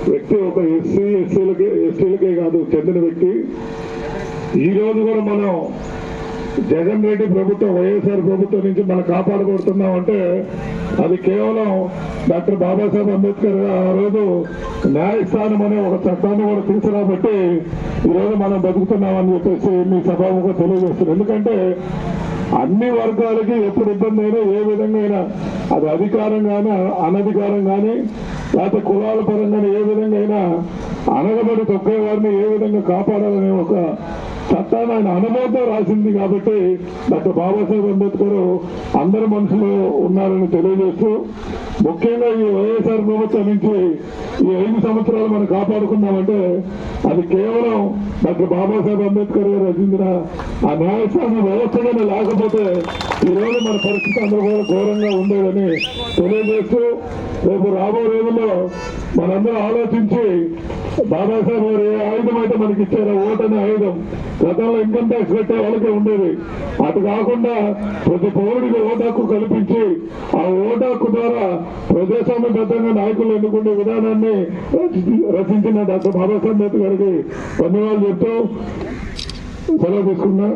వ్యక్తి, ఒక ఎస్టీలకే కాదు చెందిన వ్యక్తి. ఈరోజు కూడా మనం జగన్ రెడ్డి ప్రభుత్వం, వైఎస్ఆర్ ప్రభుత్వం నుంచి మనం కాపాడబడుతున్నాం అంటే అది కేవలం డాక్టర్ బాబాసాహెబ్ అంబేద్కర్ ఆ రోజు న్యాయస్థానం అనే ఒక చట్టాన్ని కూడా తీసుకురాబట్టి ఈరోజు మనం బతుకుతున్నామని చెప్పేసి మీ సభాముఖంగా తెలియజేస్తున్నాం. ఎందుకంటే అన్ని వర్గాలకి ఎప్పుడు ఇబ్బంది అయినా, ఏ విధంగా అయినా, అది అధికారం కానీ అనధికారం కానీ లేకపోతే కులాల పరంగానే ఏ విధంగా అయినా అనగబడి తొక్కే వారిని ఏ విధంగా కాపాడాలనే ఒక చట్టాన్ని ఆయన అనుభవంతో రాసింది. కాబట్టి డాక్టర్ బాబాసాహెబ్ అంబేద్కర్ అందరి మనసులో ఉన్నారని తెలియజేస్తూ, ముఖ్యంగా ఈ వైఎస్ఆర్ ప్రభుత్వం నుంచి ఈ 5 సంవత్సరాలు మనం కాపాడుకున్నామంటే అది కేవలం డాక్టర్ బాబాసాహెబ్ అంబేద్కర్ గారు రచించిన ఆ న్యాయస్థాన వ్యవస్థగానే లేకపోతే ఈరోజు మన పరిస్థితి అందరూ కూడా ఘోరంగా ఉండేదని తెలియజేస్తూ, రేపు రాబోయే రోజుల్లో మనందరూ ఆలోచించి బాబాసాహెబ్ గారు ఏ ఆయుధం అయితే మనకి ఇచ్చారో, ఓటు అనే ఆయుధం గతంలో ఇన్కమ్ ట్యాక్స్ కట్టే వాళ్ళకే ఉండేది. అటు కాకుండా ప్రతి పౌరుడికి ఓటు హక్కు కల్పించి ఆ ఓటు హక్కు ద్వారా ప్రజాస్వామ్యబద్ధంగా నాయకులు ఎన్నుకునే విధానాన్ని రచించిన డాక్టర్ బాబాసాహెబ్ అంబేద్కర్ గారికి ధన్యవాదాలు చెప్తూ సెలవు తీసుకున్నా.